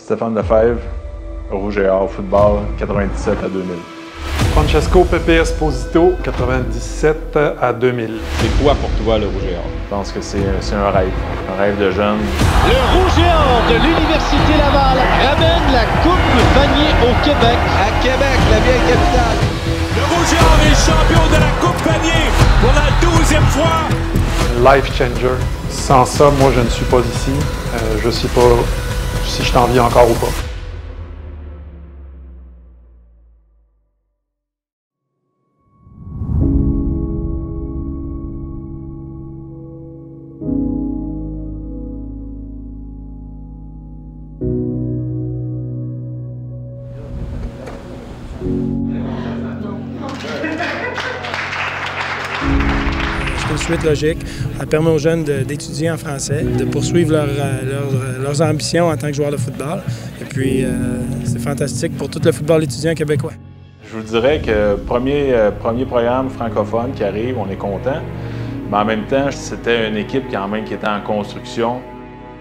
Stéphane Lefebvre, Rouge et Or, football, 97 à 2000. Francesco Pepe Esposito, 97 à 2000. C'est quoi pour toi le Rouge et Or? Je pense que c'est un rêve de jeune. Le Rouge et Or de l'Université Laval ramène la Coupe Vanier au Québec. À Québec, la vieille capitale. Le Rouge et Or est champion de la Coupe Vanier pour la 12e fois. Life changer. Sans ça, moi, je ne suis pas ici. Je ne sais pas si je t'en vis encore ou pas. C'est une suite logique. Elle permet aux jeunes d'étudier en français, de poursuivre leurs ambitions en tant que joueurs de football. Et puis, c'est fantastique pour tout le football étudiant québécois. Je vous dirais que premier programme francophone qui arrive, on est content. Mais en même temps, c'était une équipe quand même qui était en construction.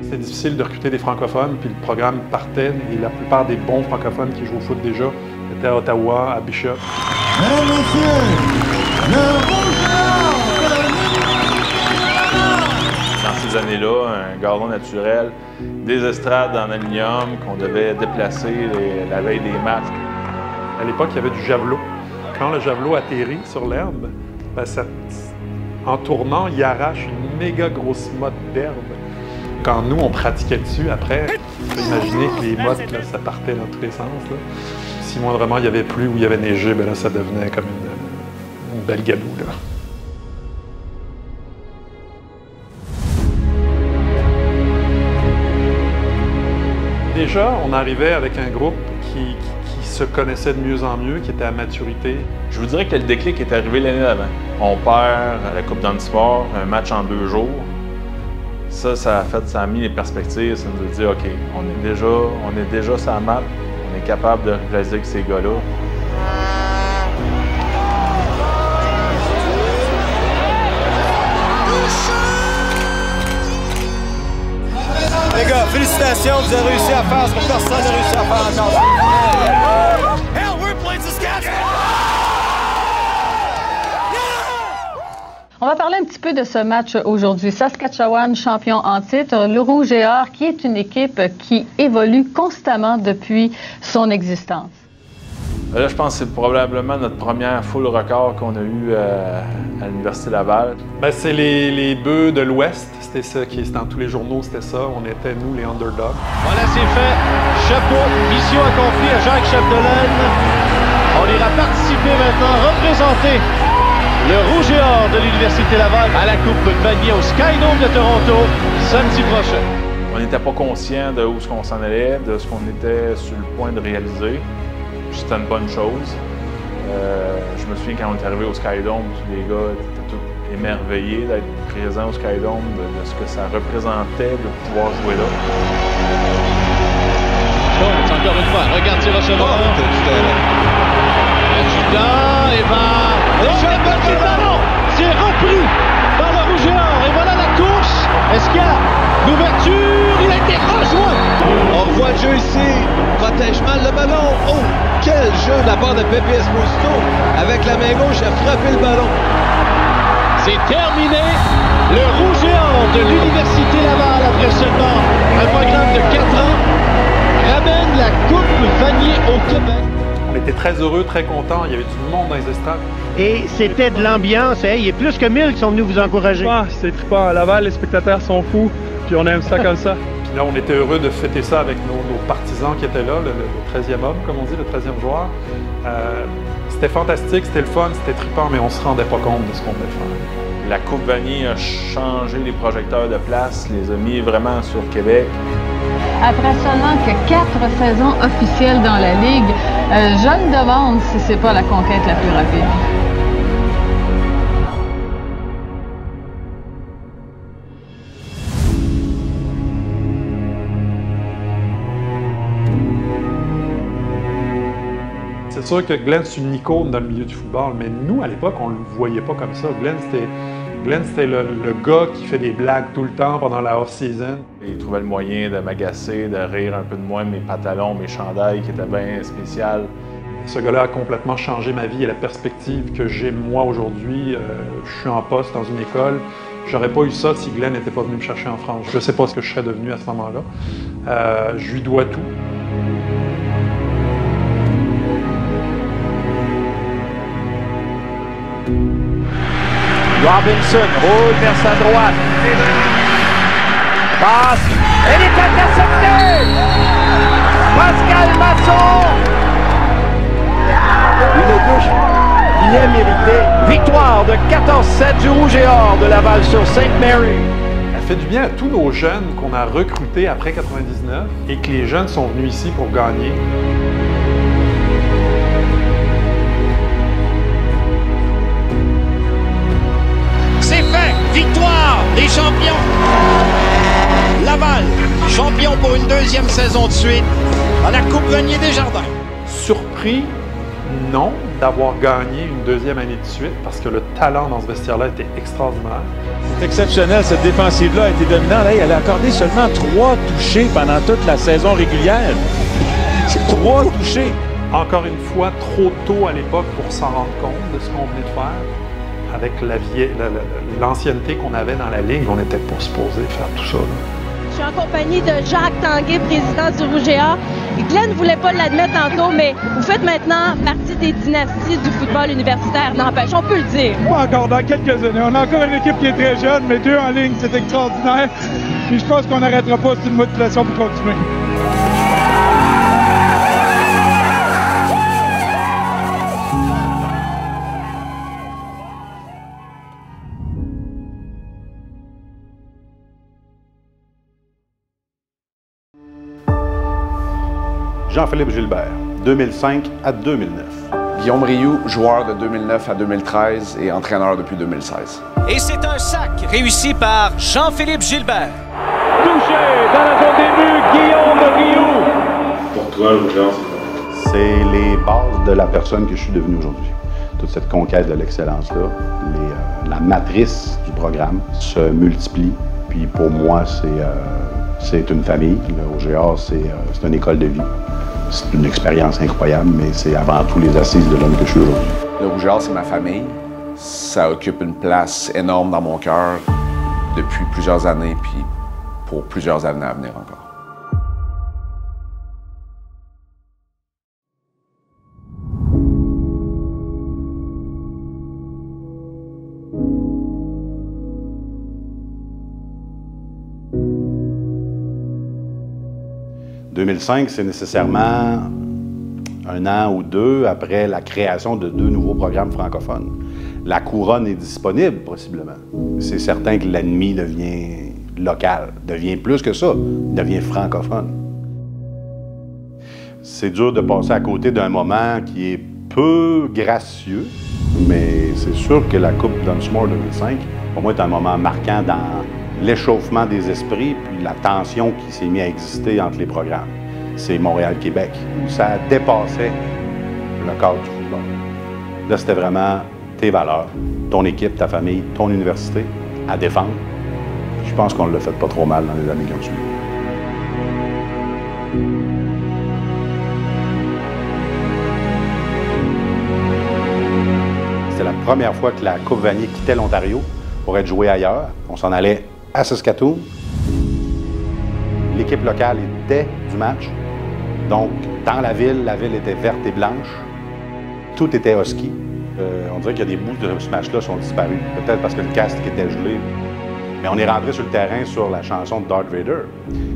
C'est difficile de recruter des francophones, puis le programme partait et la plupart des bons francophones qui jouent au foot déjà étaient à Ottawa, à Bishop. Mesdames, Messieurs, le Rouge et Or! Dans ces années-là, un gazon naturel, des estrades en aluminium qu'on devait déplacer la veille des matchs. À l'époque, il y avait du javelot. Quand le javelot atterrit sur l'herbe, ben en tournant, il arrache une méga grosse motte d'herbe. Quand nous, on pratiquait dessus, après, on peut imaginer que les mottes, là, ça partait dans tous les sens. Là. Si moindrement il y avait plu ou il y avait neigé, ben là, ça devenait comme une belle gadoue. Là. Déjà, on arrivait avec un groupe qui se connaissait de mieux en mieux, qui était à maturité. Je vous dirais que le déclic est arrivé l'année d'avant. On perd à la Coupe d'Antisport, un match en 2 jours. Ça a mis les perspectives, ça nous a dit, OK, on est déjà sur la map, on est capable de rivaliser avec ces gars-là. Les gars, félicitations, vous avez réussi à faire ce que personne n'a réussi à faire encore. Hell, we're playing Saskatchewan! On va parler un petit peu de ce match aujourd'hui. Saskatchewan, champion en titre. Le Rouge et Or, qui est une équipe qui évolue constamment depuis son existence. Là, je pense que c'est probablement notre première full record qu'on a eu à l'Université Laval. Ben, c'est les bœufs de l'Ouest. C'était ça qui est dans tous les journaux, c'était ça. On était, nous, les underdogs. Voilà, c'est fait. Chapeau, mission accomplie à Jacques Chapdelaine. On ira participer maintenant, représenter le Rouge et Or de l'Université Laval à la Coupe Vanier au Skydome de Toronto samedi prochain. On n'était pas conscient de où on s'en allait, de ce qu'on était sur le point de réaliser. C'était une bonne chose. Je me souviens quand on est arrivé au Skydome, tous les gars étaient tous émerveillés d'être présents au Skydome, de ce que ça représentait de pouvoir jouer là. Bon, encore une fois, regarde ses receveurs. Adjudant, et le ballon, c'est repris par le Rouge et Or. Et voilà la course. Est-ce qu'il y a l'ouverture? Il a été rejoint. On revoit le jeu ici. Protège mal le ballon. Oh, quel jeu de la part de Pepe Esposito. Avec la main gauche, il a frappé le ballon. C'est terminé. Le Rouge et Or de l'Université Laval, après seulement un programme de 4 ans, ramène la Coupe Vanier au Québec. On était très heureux, très contents. Il y avait du monde dans les estrades. Et c'était de l'ambiance. Hein? Il y a plus que 1000 qui sont venus vous encourager. Ah, c'est trippant. À Laval, les spectateurs sont fous. Puis on aime ça comme ça. Puis là, on était heureux de fêter ça avec nos partisans qui étaient là, le 13e homme, comme on dit, le 13e joueur. C'était fantastique, c'était le fun, c'était trippant, mais on se rendait pas compte de ce qu'on devait faire. La Coupe Vanier a changé les projecteurs de place, les a mis vraiment sur Québec. Après seulement que 4 saisons officielles dans la Ligue, je me demande si c'est pas la conquête la plus rapide. C'est sûr que Glenn, c'est une icône dans le milieu du football, mais nous, à l'époque, on ne le voyait pas comme ça. Glenn, c'était Glenn, c'était le gars qui fait des blagues tout le temps pendant la off-season. Il trouvait le moyen de m'agacer, de rire un peu de moi, mes pantalons, mes chandails qui étaient bien spéciales. Ce gars-là a complètement changé ma vie et la perspective que j'ai moi aujourd'hui. Je suis en poste dans une école. J'aurais pas eu ça si Glenn n'était pas venu me chercher en France. Je sais pas ce que je serais devenu à ce moment-là. Je lui dois tout. Robinson roule vers sa droite. Passe. Elle est interceptée. Pascal Masson. Une touche bien méritée. Victoire de 14-7 du Rouge et Or de Laval sur St. Mary. Elle fait du bien à tous nos jeunes qu'on a recrutés après 99 et que les jeunes sont venus ici pour gagner. C'est fait! Victoire des champions! Laval, champion pour une deuxième saison de suite à la Coupe Vanier Desjardins. Surpris, non, d'avoir gagné une deuxième année de suite parce que le talent dans ce vestiaire-là était extraordinaire. C'est exceptionnel, cette défensive-là a été dominante. Hey, elle a accordé seulement 3 touchés pendant toute la saison régulière. C'est 3 touchés. Encore une fois, trop tôt à l'époque pour s'en rendre compte de ce qu'on venait de faire. Avec l'ancienneté qu'on avait dans la Ligue, on n'était pas supposé faire tout ça. Là. Je suis en compagnie de Jacques Tanguay, président du Rouge et Or. Glenn ne voulait pas l'admettre tantôt, mais vous faites maintenant partie des dynasties du football universitaire. N'empêche, on peut le dire. Pas encore, dans quelques années. On a encore une équipe qui est très jeune, mais 2 en ligne, c'est extraordinaire. Puis je pense qu'on n'arrêtera pas, c'est une motivation pour continuer. Jean-Philippe Gilbert, 2005 à 2009. Guillaume Rioux, joueur de 2009 à 2013 et entraîneur depuis 2016. Et c'est un sac réussi par Jean-Philippe Gilbert. Touché dans la zone des buts, Guillaume Rioux. Pour toi, le Rouge et Or, c'est quoi? C'est les bases de la personne que je suis devenu aujourd'hui. Toute cette conquête de l'excellence-là, la matrice du programme se multiplie. Puis pour moi, c'est une famille. Le Rouge et Or, c'est une école de vie. C'est une expérience incroyable, mais c'est avant tout les assises de l'homme que je suis aujourd'hui. Le Rouge et Or, c'est ma famille. Ça occupe une place énorme dans mon cœur depuis plusieurs années, puis pour plusieurs années à venir encore. « 2005, c'est nécessairement 1 an ou 2 après la création de 2 nouveaux programmes francophones. La couronne est disponible, possiblement. C'est certain que l'ennemi devient local, devient plus que ça, devient francophone. C'est dur de passer à côté d'un moment qui est peu gracieux, mais c'est sûr que la Coupe Dunsmore 2005, pour moi, est un moment marquant dans l'échauffement des esprits puis la tension qui s'est mise à exister entre les programmes. C'est Montréal-Québec, où ça dépassait le cadre du football. Là, c'était vraiment tes valeurs, ton équipe, ta famille, ton université à défendre. Je pense qu'on ne l'a fait pas trop mal dans les années qui ont suivi. C'était la première fois que la Coupe Vanier quittait l'Ontario pour être jouée ailleurs. On s'en allait à Saskatoon. L'équipe locale était du match. Donc, dans la ville était verte et blanche. Tout était husky. On dirait qu'il y a des bouts de ce match-là qui sont disparus. Peut-être parce que le casque était gelé. Mais on est rentré sur le terrain sur la chanson de Darth Vader.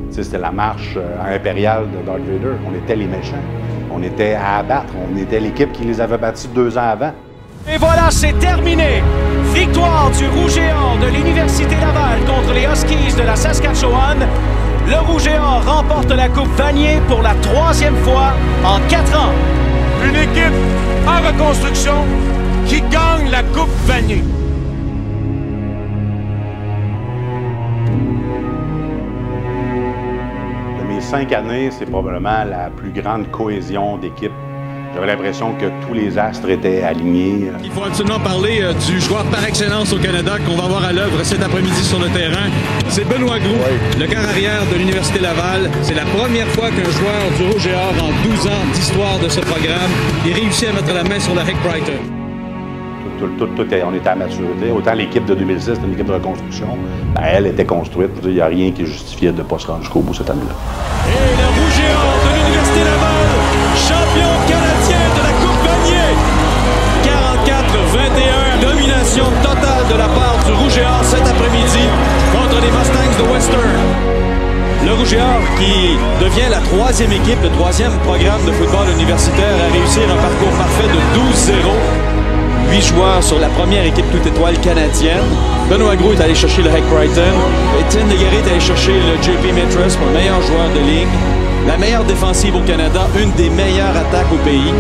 C'était la marche impériale de Darth Vader. On était les méchants. On était à abattre. On était l'équipe qui les avait battus 2 ans avant. Et voilà, c'est terminé. Victoire du Rouge et Or de l'Université Laval contre les Huskies de la Saskatchewan. Le Rouge et Or remporte la Coupe Vanier pour la 3e fois en 4 ans. Une équipe en reconstruction qui gagne la Coupe Vanier. De mes 5 années, c'est probablement la plus grande cohésion d'équipe. J'avais l'impression que tous les astres étaient alignés. Il faut absolument parler du joueur par excellence au Canada qu'on va voir à l'œuvre cet après-midi sur le terrain. C'est Benoît Gros, le quart arrière de l'Université Laval. C'est la première fois qu'un joueur du Rouge et Or, en 12 ans d'histoire de ce programme, il réussit à mettre la main sur le Hec Brighton. On était à maturité. Autant l'équipe de 2006, c'était une équipe de reconstruction. Ben, elle était construite. Il n'y a rien qui justifiait de ne pas se rendre jusqu'au bout cette année-là. Et le Rouge et Or de l'Université Laval, champion canadien de la Coupe Vanier. 44-21, domination totale de la part du Rouge et Or cet après-midi contre les Mustangs de Western. Le Rouge et Or qui devient la troisième équipe, le troisième programme de football universitaire à réussir un parcours parfait de 12-0. 8 joueurs sur la première équipe toute étoile canadienne. Benoît Gros est allé chercher le Hec Brighton. Étienne Légaré est allé chercher le JP Metras pour le meilleur joueur de ligue. La meilleure défensive au Canada, une des meilleures attaques au pays.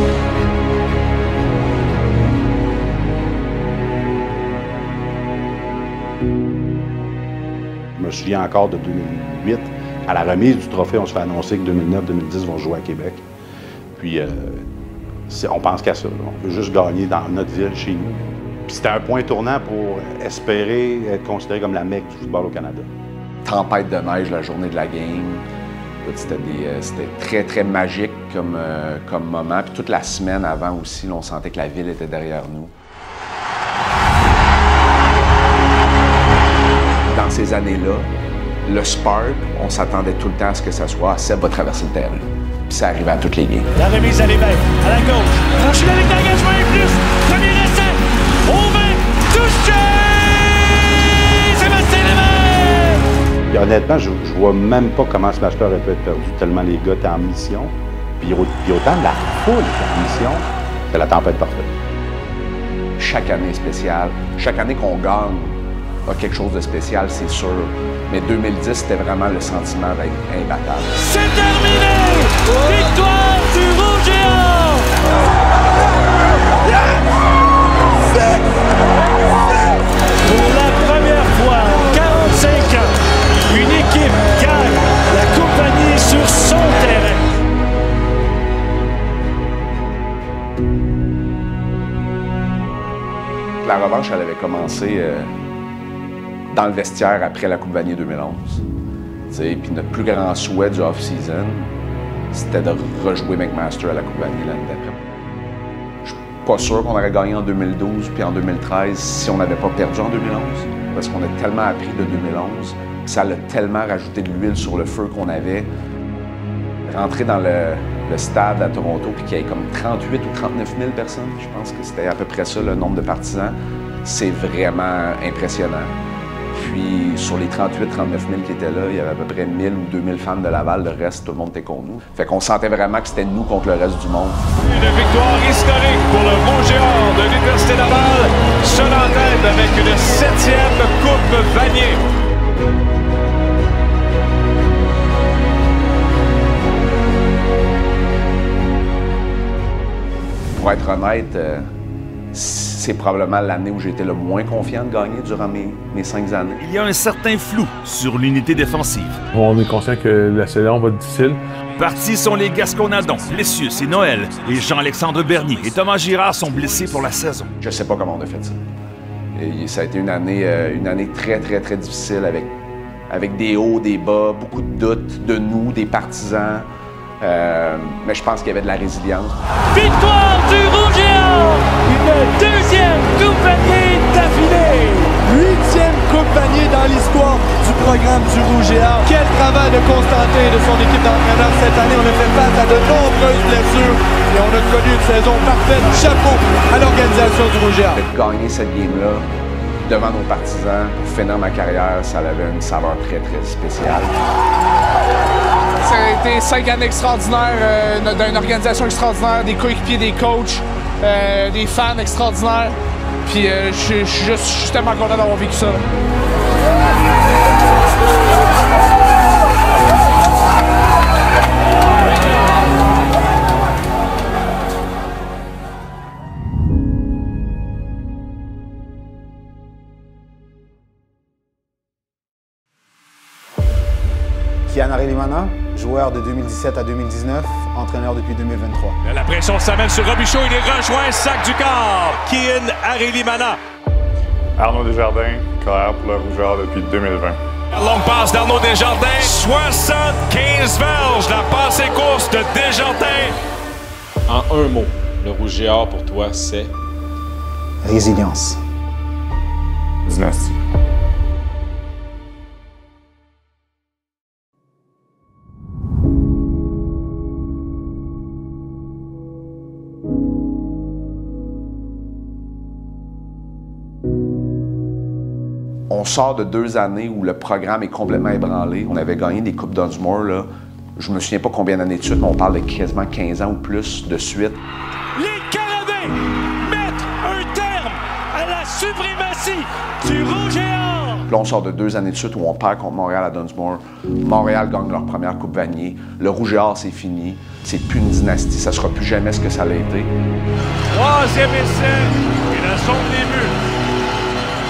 Je me souviens encore de 2008. À la remise du trophée, on se fait annoncer que 2009-2010 vont jouer à Québec. Puis on pense qu'à ça. On veut juste gagner dans notre ville, chez nous. Puis c'était un point tournant pour espérer être considéré comme la Mecque du football au Canada. Tempête de neige la journée de la game. C'était très, très magique comme moment. Puis toute la semaine avant aussi, là, on sentait que la ville était derrière nous. Dans ces années-là, le Spark, on s'attendait tout le temps à ce que ça soit Seb va traverser le terrain. Puis ça arrivait à toutes les games. La remise à l'évêque, à la gauche. Franchit la ligne d'engagement et plus. Premier essai. Au 20. Touché! Sébastien Lévesque! Puis honnêtement, je vois même pas comment ce match-là aurait pu être perdu, tellement les gars étaient en mission. Puis autant de la foule était en mission, c'est la tempête parfaite. Chaque année est spéciale. Chaque année qu'on gagne a quelque chose de spécial, c'est sûr. Mais 2010, c'était vraiment le sentiment d'être imbattable. C'est terminé! Victoire du Rouge et Or! Pour la première fois en 45 ans, une équipe gagne la Coupe Vanier sur son terrain. La revanche, elle avait commencé dans le vestiaire après la Coupe Vanier 2011. Puis notre plus grand souhait du off-season, c'était de rejouer McMaster à la Coupe Vanier l'année d'après. Je suis pas sûr qu'on aurait gagné en 2012 puis en 2013 si on n'avait pas perdu en 2011, parce qu'on a tellement appris de 2011, ça a tellement rajouté de l'huile sur le feu qu'on avait. Rentrer dans le stade à Toronto puis qu'il y ait comme 38 ou 39 000 personnes, je pense que c'était à peu près ça le nombre de partisans, c'est vraiment impressionnant. Puis sur les 38-39 000 qui étaient là, il y avait à peu près 1000 ou 2000 fans de Laval. Le reste, tout le monde était contre nous. Fait qu'on sentait vraiment que c'était nous contre le reste du monde. Une victoire historique pour le Rouge et Or de l'Université Laval, seul en tête avec une 7e Coupe Vanier. Pour être honnête, c'est probablement l'année où j'ai été le moins confiant de gagner durant mes 5 années. Il y a un certain flou sur l'unité défensive. On est conscient que la saison va être difficile. Partis sont les Gasconadons, Lessius et Noël. Et Jean-Alexandre Bernier et Thomas Girard sont blessés pour la saison. Je sais pas comment on a fait ça. Et ça a été une année très, très, très difficile avec des hauts, des bas, beaucoup de doutes de nous, des partisans. Mais je pense qu'il y avait de la résilience. Victoire du Rouge et Or! Une 2e Coupe Vanier d'affilée! 8e Coupe Vanier dans l'histoire du programme du Rouge et Or. Quel travail de Constantin et de son équipe d'entraîneurs cette année. On a fait face à de nombreuses blessures et on a connu une saison parfaite. Chapeau à l'organisation du Rouge et Or. De gagner cette game-là devant nos partisans, pour finir ma carrière, ça avait une saveur très, très spéciale. Ça a été 5 années extraordinaires, d'une organisation extraordinaire, des coéquipiers, des coachs, des fans extraordinaires. Puis je suis tellement content d'avoir vécu ça. Kian Arelimana, joueur de 2017 à 2019, entraîneur depuis 2023. La pression s'amène sur Robichaud, il est rejoint, sac du corps. Kian Arelimana. Arnaud Desjardins, carrière pour le Rougeur depuis 2020. Longue passe d'Arnaud Desjardins, 75 verges, la passe et course de Desjardins. En un mot, le Rouge et Or pour toi, c'est? Résilience. Dynastie. On sort de 2 années où le programme est complètement ébranlé. On avait gagné des Coupes Dunsmore, là. Je me souviens pas combien d'années de suite, mais on parle de quasiment 15 ans ou plus de suite. Les Carabins mettent un terme à la suprématie du Rouge et Or. Là, on sort de 2 années de suite où on perd contre Montréal à Dunsmore. Montréal gagne leur première Coupe Vanier. Le Rouge et Or, c'est fini. C'est plus une dynastie. Ça sera plus jamais ce que ça l'a été. 3e essai et la zone des buts.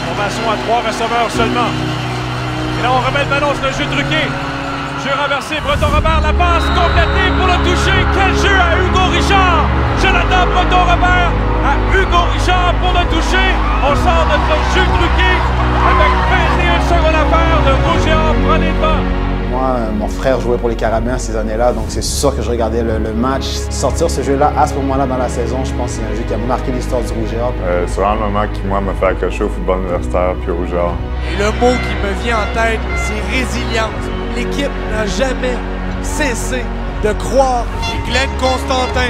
Formation à 3 receveurs seulement. Et là, on remet le ballon sur le jeu truqué. Jeu renversé, Breton Robert, la passe complétée pour le toucher. Quel jeu à Hugo Richard! Jonathan Breton Robert à Hugo Richard pour le toucher. On sort notre jeu truqué avec 21 secondes à faire. Le Rouge et Or prend les devants. Moi, mon frère jouait pour les Carabins ces années-là, donc c'est sûr que je regardais le match. Sortir ce jeu-là à ce moment-là dans la saison, je pense que c'est un jeu qui a marqué l'histoire du Rouge et Or. C'est vraiment le moment qui, moi, m'a fait accrocher au football universitaire puis au Rouge et Or. Et le mot qui me vient en tête, c'est résilience. L'équipe n'a jamais cessé de croire. Et Glenn Constantin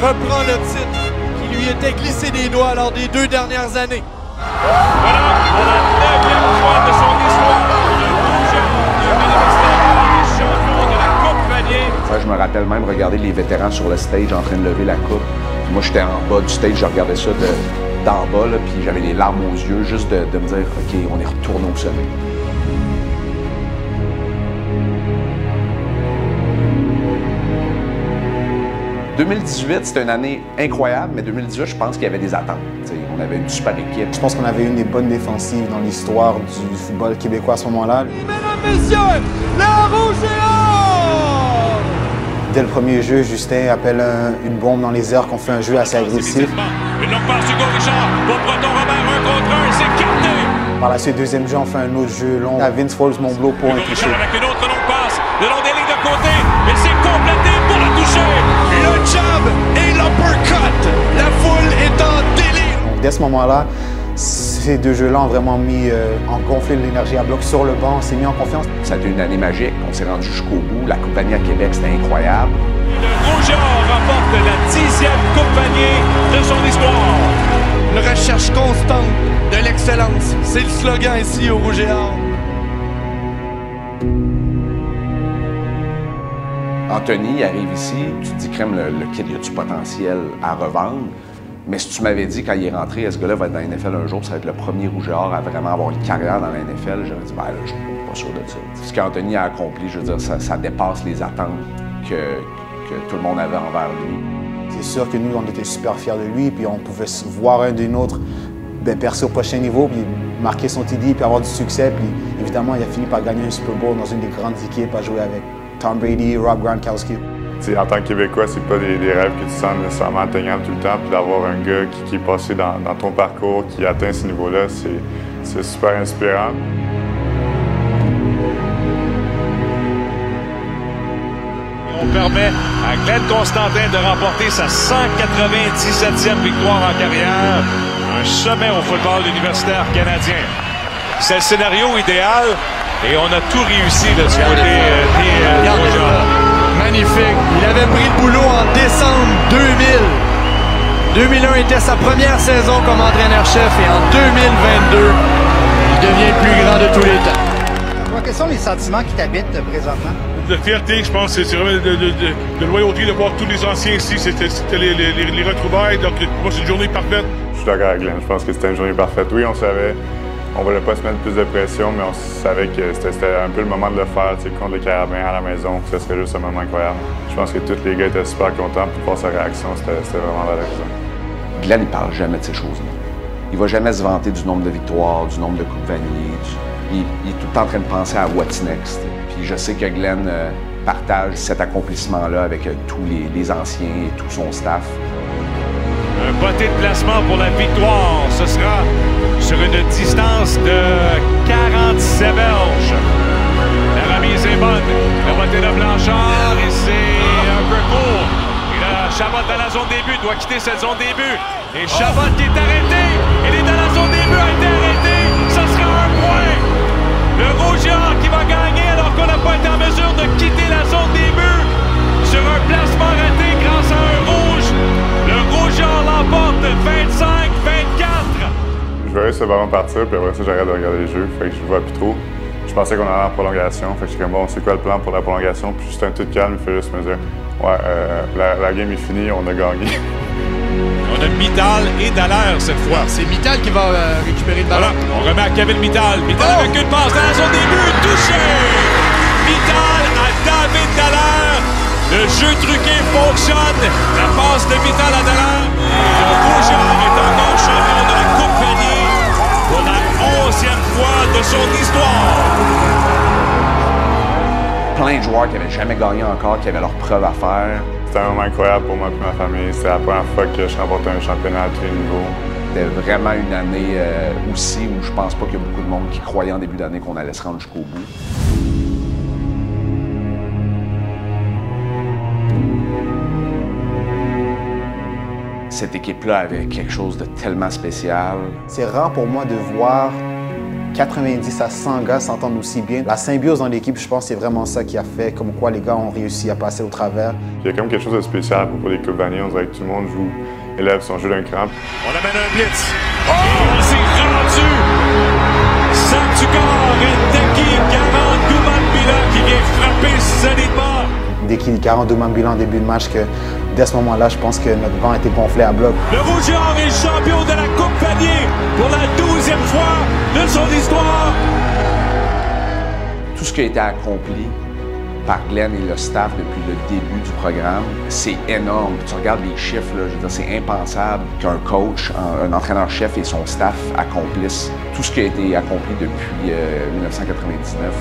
reprend le titre qui lui était glissé des doigts lors des 2 dernières années. Voilà, à la 9e fois de son histoire, le Rouge et Or de l'Université champion de la Coupe Vanier. Ouais, je me rappelle même regarder les vétérans sur le stage en train de lever la coupe. Puis moi, j'étais en bas du stage, je regardais ça d'en bas, là, puis j'avais les larmes aux yeux juste de me dire « OK, on est retourné au sommet ». 2018, c'était une année incroyable, mais 2018, je pense qu'il y avait des attentes. T'sais, on avait une super équipe. Je pense qu'on avait une des bonnes défensives dans l'histoire du football québécois à ce moment-là. Mesdames, messieurs, le Rouge et Or! Dès le premier jeu, Justin appelle une bombe dans les airs, qu'on fait un jeu assez agressif. Une longue passe Hugo Richard pour Breton Robert, 1 contre 1, c'est capté! Par la suite, deuxième jeu, on fait un autre jeu long à Vince Forbes-Montbleau pour un toucher. Avec une autre longue passe, le long des lignes de côté, et c'est complété pour le toucher! Le jab et l'uppercut! La foule est en délire! Donc, dès ce moment-là, ces 2 jeux-là ont vraiment ont gonflé l'énergie à bloc sur le banc, on s'est mis en confiance. Ça a été une année magique, on s'est rendu jusqu'au bout. La Coupe Vanier à Québec, c'était incroyable. Le Rouge et Or remporte la 10e Coupe Vanier de son histoire. Une recherche constante de l'excellence, c'est le slogan ici au Rouge et Or. Anthony arrive ici, tu te dis, crème, le kid, il a du potentiel à revendre. Mais si tu m'avais dit quand il est rentré, ce gars-là va être dans la NFL un jour, ça va être le premier Rouge et Or à vraiment avoir une carrière dans la NFL, j'aurais dit, ben là, je suis pas sûr de ça. Ce qu'Anthony a accompli, je veux dire, ça dépasse les attentes que tout le monde avait envers lui. C'est sûr que nous, on était super fiers de lui, puis on pouvait voir un des nôtres percer au prochain niveau, puis marquer son TD, puis avoir du succès. Puis évidemment, il a fini par gagner un Super Bowl dans une des grandes équipes à jouer avec Tom Brady, Rob Gronkowski. En tant que Québécois, c'est pas des rêves que tu sens nécessairement atteignables tout le temps. Puis d'avoir un gars qui est passé dans ton parcours, qui atteint ce niveau-là, c'est super inspirant. On permet à Glenn Constantin de remporter sa 197e victoire en carrière. Un sommet au football universitaire canadien. C'est le scénario idéal et on a tout réussi de du côté des Rouge et Or. Magnifique. Il avait pris le boulot en décembre 2000. 2001 était sa première saison comme entraîneur-chef et en 2022, il devient le plus grand de tous les temps. Quels sont les sentiments qui t'habitent présentement? De fierté, je pense, c'est vraiment de loyauté de voir tous les anciens ici. C'était les retrouvailles. Donc, pour moi, c'est une journée parfaite. Je suis d'accord avec Glenn. Je pense que c'était une journée parfaite. Oui, on savait, on ne voulait pas se mettre plus de pression, mais on savait que c'était un peu le moment de le faire, contre le Carabin à la maison. Ce serait juste un moment incroyable. Je pense que tous les gars étaient super contents. Pour voir sa réaction, c'était vraiment valorisant. Glenn, il parle jamais de ces choses-là. Il va jamais se vanter du nombre de victoires, du nombre de coupes Vanier. Il est tout le temps en train de penser à what's next. Puis Puis je sais que Glenn partage cet accomplissement-là avec tous les anciens et tout son staff. Un botté de placement pour la victoire. Ce sera sur une distance de 47 verges. La remise est bonne. Le botté de Blanchard et c'est un peu court. Et là, Chabot dans la zone des buts doit quitter cette zone des buts. Et Chabot qui est arrêté. Il est dans la zone des buts, a été arrêté. Ce sera un point. Le Rouge-et-Or qui va gagner alors qu'on n'a pas été en mesure de quitter la zone des buts. Sur un placement raté grâce à un rouge. Le Rouge-et-Or l'emporte 25-24. Je verrais ce ballon partir, puis après ça, j'arrête de regarder les jeux. Fait que je vois plus trop. Je pensais qu'on allait en prolongation. Fait que j'étais comme, bon, c'est quoi le plan pour la prolongation? Puis juste un tout calme, il fait juste me dire, ouais, la game est finie, on a gagné. On a Mittal et Dallaire cette fois. C'est Mittal qui va récupérer le ballon. Voilà, on remet à Kevin Mittal. Mittal avec une passe dans la zone des buts, touché! Mittal à David Dallaire. Le jeu truqué fonctionne. La passe de Mittal à Dallaire. Le Rouge-et-Or est encore champion de la Coupe Vanier pour la 11e fois de son histoire. Plein de joueurs qui n'avaient jamais gagné encore, qui avaient leur preuve à faire. C'était un moment incroyable pour moi et ma famille. C'était la première fois que je remportais un championnat à tous les niveaux. C'était vraiment une année aussi où je pense pas qu'il y a beaucoup de monde qui croyait en début d'année qu'on allait se rendre jusqu'au bout. Cette équipe-là avait quelque chose de tellement spécial. C'est rare pour moi de voir 90 à 100 gars s'entendent aussi bien. La symbiose dans l'équipe, je pense que c'est vraiment ça qui a fait comme quoi les gars ont réussi à passer au travers. Il y a comme quelque chose de spécial pour les Coupes Vanier. On dirait que tout le monde élève son jeu d'un cran. On amène un blitz. Oh! On s'est rendu! Santukar et Deki 40 Doumbila qui vient frapper solidement. Deki 40 Doumbila en début de match que dès ce moment-là, je pense que notre banc était gonflé à bloc. Le Rouge-et-Or est champion de la Coupe Vanier pour la 12e fois de son histoire. Tout ce qui a été accompli par Glenn et le staff depuis le début du programme, c'est énorme. Tu regardes les chiffres, là, je veux dire, c'est impensable qu'un coach, un entraîneur-chef et son staff accomplissent tout ce qui a été accompli depuis 1999.